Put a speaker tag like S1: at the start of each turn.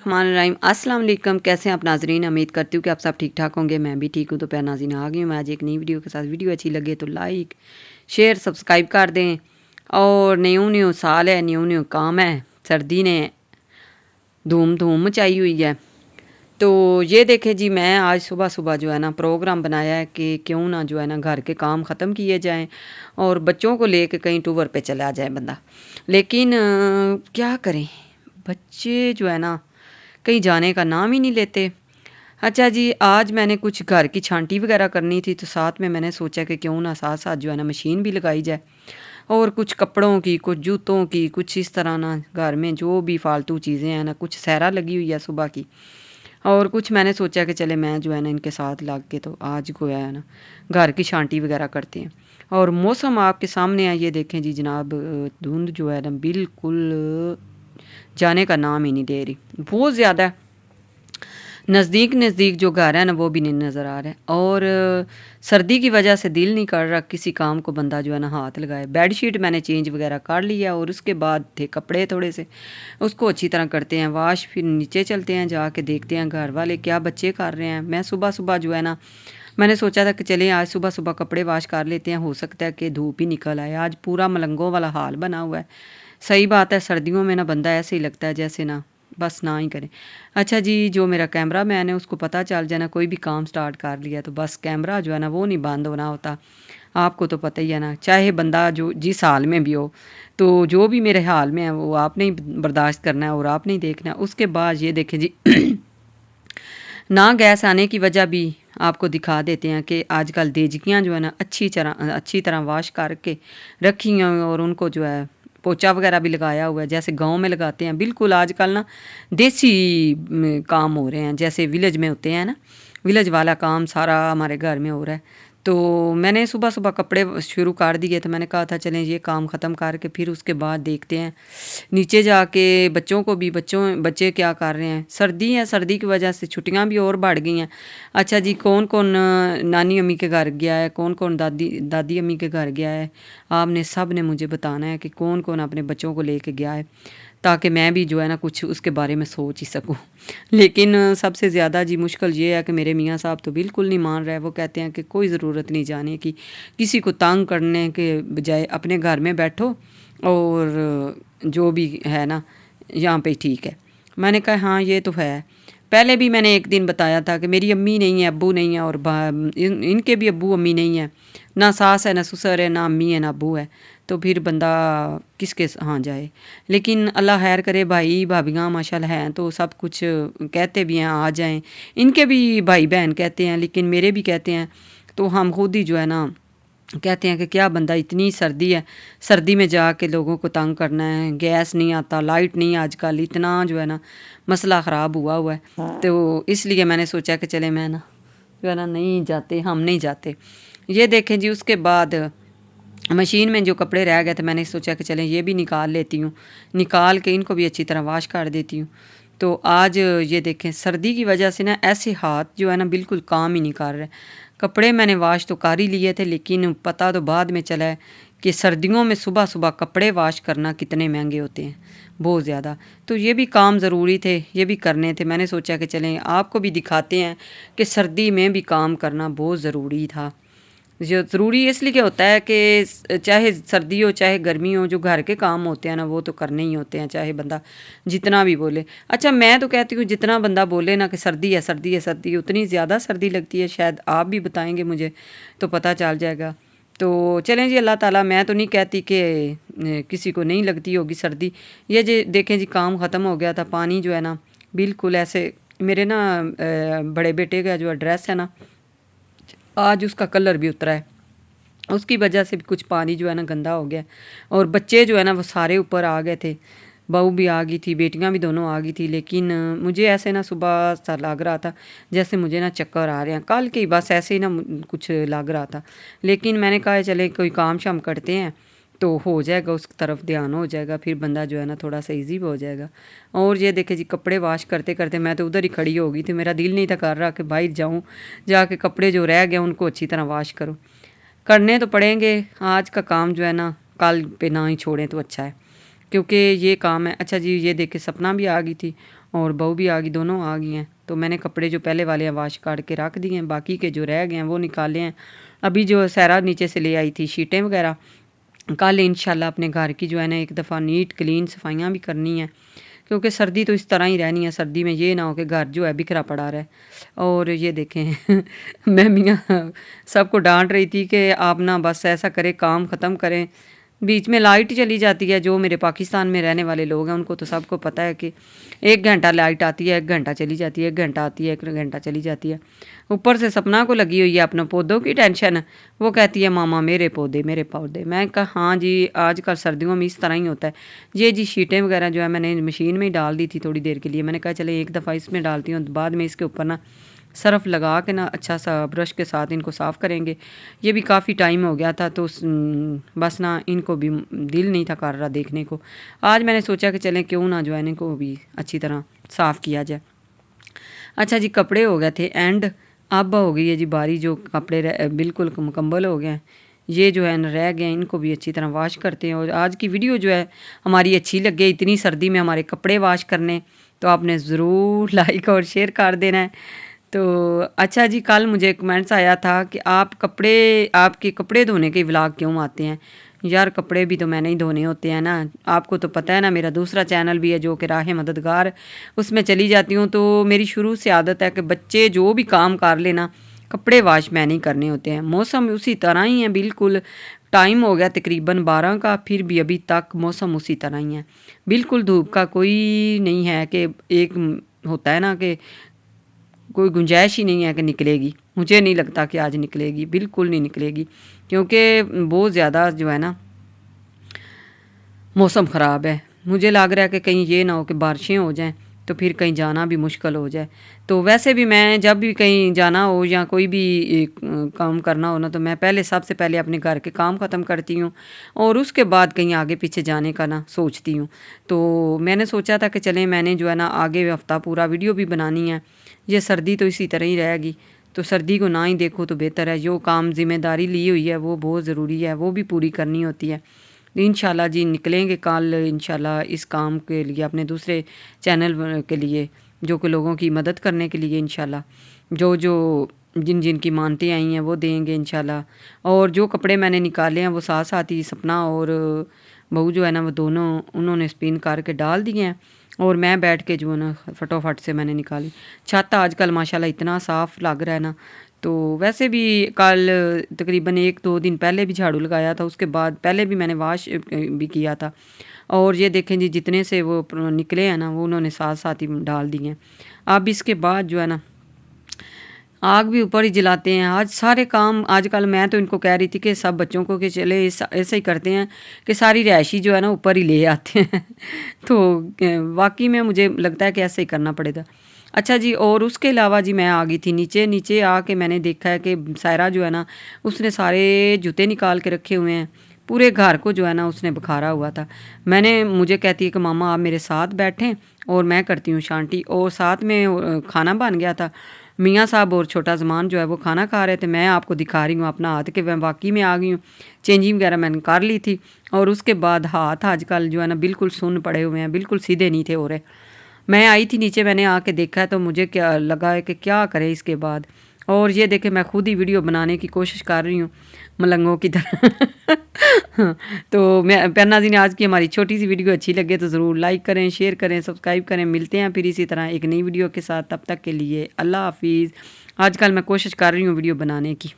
S1: रहीम अस्सलाम वालेकुम। कैसे हैं आप नाजरीन? उम्मीद करती हूँ कि आप सब ठीक ठाक होंगे। मैं भी ठीक हूँ। तो प्यार नाज़रीन आ गई हूँ मैं आज एक नई वीडियो के साथ। वीडियो अच्छी लगे तो लाइक शेयर सब्सक्राइब कर दें। और न्यू न्यू साल है, न्यू न्यू काम है। सर्दी ने धूम धूम मचाई हुई है। तो ये देखें जी, मैं आज सुबह सुबह जो है ना प्रोग्राम बनाया है कि क्यों ना जो है ना घर के काम ख़त्म किए जाएं और बच्चों को लेके कहीं टूर पे चला जाए बंदा। लेकिन क्या करें, बच्चे जो है ना कहीं जाने का नाम ही नहीं लेते। अच्छा जी, आज मैंने कुछ घर की छांटी वगैरह करनी थी, तो साथ में मैंने सोचा कि क्यों ना साथ साथ जो है ना मशीन भी लगाई जाए और कुछ कपड़ों की, कुछ जूतों की, कुछ इस तरह ना घर में जो भी फालतू चीज़ें हैं ना, कुछ सहरा लगी हुई है सुबह की। और कुछ मैंने सोचा कि चले मैं जो है ना इनके साथ लग के तो आज को है ना घर की छांटी वगैरह करते हैं। और मौसम आपके सामने है, ये देखें जी जनाब, धुंध जो है ना बिल्कुल जाने का नाम ही नहीं दे रही, बहुत ज़्यादा। नज़दीक नज़दीक जो घर है ना वो भी नहीं नज़र आ रहा है। और सर्दी की वजह से दिल नहीं कर रहा किसी काम को बंदा जो है ना हाथ लगाए। बेड शीट मैंने चेंज वगैरह कर लिया और उसके बाद थे कपड़े थोड़े से, उसको अच्छी तरह करते हैं वाश। फिर नीचे चलते हैं, जाके देखते हैं घर वाले क्या बच्चे कर रहे हैं। मैं सुबह सुबह जो है ना मैंने सोचा था कि चलिए आज सुबह सुबह कपड़े वाश कर लेते हैं, हो सकता है कि धूप ही निकल आए। आज पूरा मलंगों वाला हाल बना हुआ है। सही बात है, सर्दियों में ना बंदा ऐसे ही लगता है जैसे ना बस ना ही करें। अच्छा जी, जो मेरा कैमरा मैन है उसको पता चल जाए ना कोई भी काम स्टार्ट कर लिया तो बस कैमरा जो है ना वो नहीं बंद होना होता। आपको तो पता ही है ना, चाहे बंदा जो जिस हाल में भी हो, तो जो भी मेरे हाल में है वो आपने ही बर्दाश्त करना है और आपने ही देखना है। उसके बाद ये देखें जी ना गैस आने की वजह भी आपको दिखा देते हैं कि आजकल देजकियाँ जो है ना अच्छी तरह वाश करके रखी हैं और उनको जो है पोछा वगैरह भी लगाया हुआ है जैसे गांव में लगाते हैं। बिल्कुल आजकल ना देसी काम हो रहे हैं जैसे विलेज में होते हैं ना, विलेज वाला काम सारा हमारे घर में हो रहा है। तो मैंने सुबह सुबह कपड़े शुरू कर दिए, तो मैंने कहा था चलें ये काम ख़त्म करके फिर उसके बाद देखते हैं नीचे जाके बच्चों को भी। बच्चे क्या कर रहे हैं, सर्दी है, सर्दी की वजह से छुट्टियां भी और बढ़ गई हैं। अच्छा जी, कौन कौन नानी अम्मी के घर गया है, कौन कौन दादी दादी अम्मी के घर गया है, आपने सब ने मुझे बताना है कि कौन कौन अपने बच्चों को लेके गया है, ताकि मैं भी जो है ना कुछ उसके बारे में सोच ही सकूं। लेकिन सबसे ज़्यादा जी मुश्किल ये है कि मेरे मियाँ साहब तो बिल्कुल नहीं मान रहे। वो कहते हैं कि कोई ज़रूरत नहीं जाने की, किसी को तंग करने के बजाय अपने घर में बैठो और जो भी है ना यहाँ पे ठीक है। मैंने कहा हाँ ये तो है। पहले भी मैंने एक दिन बताया था कि मेरी अम्मी नहीं है, अब्बू नहीं है और इनके भी अब्बू अम्मी नहीं है, ना सास है ना ससुर है, ना अम्मी है ना अब्बू है। तो फिर बंदा किसके हाँ जाए। लेकिन अल्लाह खैर करे, भाई भाभियाँ माशाल्लाह हैं तो सब कुछ कहते भी हैं आ जाएं। इनके भी भाई बहन कहते हैं, लेकिन मेरे भी कहते हैं। तो हम खुद ही जो है ना कहते हैं कि क्या बंदा, इतनी सर्दी है, सर्दी में जाके लोगों को तंग करना है। गैस नहीं आता, लाइट नहीं, आजकल इतना जो है ना मसला ख़राब हुआ है। तो इसलिए मैंने सोचा कि चले मैं ना जो है ना नहीं जाते, हम नहीं जाते। ये देखें जी, उसके बाद मशीन में जो कपड़े रह गए थे मैंने सोचा कि चलें ये भी निकाल लेती हूँ, निकाल के इनको भी अच्छी तरह वाश कर देती हूँ। तो आज ये देखें सर्दी की वजह से ना ऐसे हाथ जो है ना बिल्कुल काम ही नहीं कर रहे। कपड़े मैंने वाश तो कर ही लिए थे, लेकिन पता तो बाद में चला है कि सर्दियों में सुबह सुबह कपड़े वाश करना कितने महंगे होते हैं, बहुत ज़्यादा। तो ये भी काम ज़रूरी थे, ये भी करने थे। मैंने सोचा कि चलें आपको भी दिखाते हैं कि सर्दी में भी काम करना बहुत ज़रूरी था। जो ज़रूरी इसलिए क्या होता है कि चाहे सर्दी हो चाहे गर्मी हो, जो घर के काम होते हैं ना वो तो करने ही होते हैं, चाहे बंदा जितना भी बोले। अच्छा, मैं तो कहती हूँ जितना बंदा बोले ना कि सर्दी है सर्दी है सर्दी है, उतनी ज़्यादा सर्दी लगती है। शायद आप भी बताएंगे मुझे तो पता चल जाएगा। तो चलें जी, अल्लाह ताला, मैं तो नहीं कहती कि किसी को नहीं लगती होगी सर्दी। ये जो देखें जी काम ख़त्म हो गया था, पानी जो है ना बिल्कुल ऐसे मेरे ना बड़े बेटे का जो एड्रेस है ना आज उसका कलर भी उतरा है, उसकी वजह से भी कुछ पानी जो है ना गंदा हो गया। और बच्चे जो है ना वो सारे ऊपर आ गए थे, बहू भी आ गई थी, बेटियां भी दोनों आ गई थी। लेकिन मुझे ऐसे ना सुबह सा लग रहा था जैसे मुझे ना चक्कर आ रहे हैं, कल की बस ऐसे ही ना कुछ लग रहा था। लेकिन मैंने कहा चले कोई काम शाम करते हैं तो हो जाएगा, उस तरफ ध्यान हो जाएगा, फिर बंदा जो है ना थोड़ा सा इजी भी हो जाएगा। और ये देखे जी कपड़े वाश करते करते मैं तो उधर ही खड़ी हो गई थी, मेरा दिल नहीं था कर रहा कि बाहर जाऊँ, जाके कपड़े जो रह गए उनको अच्छी तरह वाश करूँ। करने तो पड़ेंगे, आज का काम जो है ना कल पे ना ही छोड़ें तो अच्छा है, क्योंकि ये काम है। अच्छा जी, ये देखे सपना भी आ गई थी اور بہو بھی آ گئی، دونوں آ گئی ہیں۔ تو میں نے کپڑے جو پہلے والے ہیں واش کاٹ کے رکھ دیے ہیں، باقی کے جو رہ گئے ہیں وہ نکالے ہیں۔ ابھی جو سیرا نیچے سے لے آئی تھی شیٹیں وغیرہ، کل انشاءاللہ اپنے گھر کی جو ہے نا ایک دفعہ نیٹ کلین صفائیاں بھی کرنی ہیں، کیونکہ سردی تو اس طرح ہی رہنی ہے۔ سردی میں یہ نہ ہو کہ گھر جو ہے بکھرا پڑا رہے۔ اور یہ دیکھیں میں میاں سب کو ڈانٹ رہی تھی کہ آپ نا بس ایسا کرے، کام ختم کریں۔ بیچ میں لائٹ چلی جاتی ہے، جو میرے پاکستان میں رہنے والے لوگ ہیں ان کو تو سب کو پتہ ہے کہ 1 گھنٹہ لائٹ آتی ہے، 1 گھنٹہ چلی جاتی ہے، 1 گھنٹہ آتی ہے، 1 گھنٹہ چلی جاتی ہے۔ اوپر سے سپنا کو لگی ہوئی ہے اپنے پودوں کی ٹینشن، وہ کہتی ہے ماما میرے پودے میرے پودے۔ میں کہا ہاں جی، آج کل سردیوں میں اس طرح ہی ہوتا ہے۔ یہ جی شیٹیں وغیرہ جو ہے میں نے مشین میں ہی ڈال دی تھی تھوڑی دیر کے لیے، میں نے کہا چلے ایک دفعہ اس میں ڈالتی ہوں، بعد میں اس کے اوپر نا صرف لگا کے نا اچھا سا برش کے ساتھ ان کو صاف کریں گے۔ یہ بھی کافی ٹائم ہو گیا تھا تو بس نا ان کو بھی دل نہیں تھا کر رہا دیکھنے کو۔ آج میں نے سوچا کہ چلیں کیوں نہ جو ہے ان کو بھی اچھی طرح صاف کیا جائے۔ اچھا جی، کپڑے ہو گئے تھے اینڈ، اب ہو گئی ہے جی باری، جو کپڑے بالکل مکمل ہو گئے ہیں، یہ جو ہے رہ گئے ہیں، ان کو بھی اچھی طرح واش کرتے ہیں۔ اور آج کی ویڈیو جو ہے ہماری اچھی لگے، اتنی سردی میں ہمارے کپڑے واش کرنے، تو آپ نے ضرور لائک اور شیئر کر دینا ہے۔ تو اچھا جی، کل مجھے کمنٹس آیا تھا کہ آپ کے کپڑے دھونے کے ولاگ کیوں آتے ہیں؟ یار کپڑے بھی تو میں نے ہی دھونے ہوتے ہیں نا، آپ کو تو پتہ ہے نا، میرا دوسرا چینل بھی ہے جو کہ راہ مددگار، اس میں چلی جاتی ہوں۔ تو میری شروع سے عادت ہے کہ بچے جو بھی کام کر لینا، کپڑے واش میں نہیں کرنے ہوتے ہیں۔ موسم اسی طرح ہی ہے بالکل، ٹائم ہو گیا تقریباً 12 کا، پھر بھی ابھی تک موسم اسی طرح ہی ہے، بالکل دھوپ کا کوئی نہیں ہے کہ ایک ہوتا ہے نا کہ کوئی گنجائش ہی نہیں ہے کہ نکلے گی۔ مجھے نہیں لگتا کہ آج نکلے گی، بالکل نہیں نکلے گی، کیونکہ بہت زیادہ جو ہے نا موسم خراب ہے۔ مجھے لگ رہا ہے کہ کہیں یہ نہ ہو کہ بارشیں ہو جائیں تو پھر کہیں جانا بھی مشکل ہو جائے۔ تو ویسے بھی میں جب بھی کہیں جانا ہو یا کوئی بھی کام کرنا ہو نا، تو میں سب سے پہلے اپنے گھر کے کام ختم کرتی ہوں اور اس کے بعد کہیں آگے پیچھے جانے کا نا سوچتی ہوں۔ تو میں نے سوچا تھا کہ چلیں میں نے جو ہے نا آگے ہفتہ پورا ویڈیو بھی بنانی ہے۔ یہ سردی تو اسی طرح ہی رہے گی، تو سردی کو نہ ہی دیکھو تو بہتر ہے۔ جو کام ذمہ داری لی ہوئی ہے وہ بہت ضروری ہے، وہ بھی پوری کرنی ہوتی ہے۔ انشاءاللہ جی نکلیں گے کل انشاءاللہ اس کام کے لیے، اپنے دوسرے چینل کے لیے، جو کہ لوگوں کی مدد کرنے کے لیے انشاءاللہ، جو جن کی مانتے آئی ہیں وہ دیں گے انشاءاللہ۔ اور جو کپڑے میں نے نکالے ہیں وہ ساتھ ساتھ ہی سپنا اور بہو جو ہے نا وہ دونوں انہوں نے اسپن کر کے ڈال دیے ہیں، اور میں بیٹھ کے جو ہے نا فٹافٹ سے میں نے نکالی۔ چھت آج کل ماشاءاللہ اتنا صاف لگ رہا ہے نا، تو ویسے بھی کل تقریباً 1-2 دن پہلے بھی جھاڑو لگایا تھا، اس کے بعد پہلے بھی میں نے واش بھی کیا تھا۔ اور یہ دیکھیں جی جتنے سے وہ نکلے ہیں نا وہ انہوں نے ساتھ ساتھ ہی ڈال دیے ہیں۔ اب اس کے بعد جو ہے نا آگ بھی اوپر ہی جلاتے ہیں۔ آج سارے کام آج کل میں تو ان کو کہہ رہی تھی کہ سب بچوں کو کہ چلے ایسے ہی کرتے ہیں کہ ساری رہائشی جو ہے نا اوپر ہی لے آتے ہیں تو واقعی میں مجھے لگتا ہے کہ ایسے ہی کرنا پڑے گا۔ اچھا جی، اور اس کے علاوہ جی میں آ گئی تھی نیچے آ کے میں نے دیکھا ہے کہ سائرہ جو ہے نا اس نے سارے جوتے نکال کے رکھے ہوئے ہیں، پورے گھر کو جو ہے نا اس نے بکھارا ہوا تھا۔ مجھے کہتی ہے کہ ماما آپ میرے ساتھ بیٹھیں اور میں کرتی ہوں شانٹی، اور ساتھ میں کھانا بن گیا تھا۔ میاں صاحب اور چھوٹا زمان جو ہے وہ کھانا کھا رہے تھے، میں آپ کو دکھا رہی ہوں اپنا ہاتھ کہ میں واقعی میں آ گئی ہوں۔ چینجنگ وغیرہ میں نے کر لی تھی، اور اس کے بعد ہاتھ آج کل جو ہے نا بالکل سن پڑے ہوئے ہیں، بالکل سیدھے نہیں تھے ہو رہے۔ میں آئی تھی نیچے، میں نے آ کے دیکھا ہے تو مجھے کیا لگا ہے کہ کیا کریں اس کے بعد۔ اور یہ دیکھیں میں خود ہی ویڈیو بنانے کی کوشش کر رہی ہوں ملنگوں کی طرح تو میں ناظرین آج کی ہماری چھوٹی سی ویڈیو اچھی لگے تو ضرور لائک کریں، شیئر کریں، سبسکرائب کریں۔ ملتے ہیں پھر اسی طرح ایک نئی ویڈیو کے ساتھ، تب تک کے لیے اللہ حافظ۔ آج کل میں کوشش کر رہی ہوں ویڈیو بنانے کی۔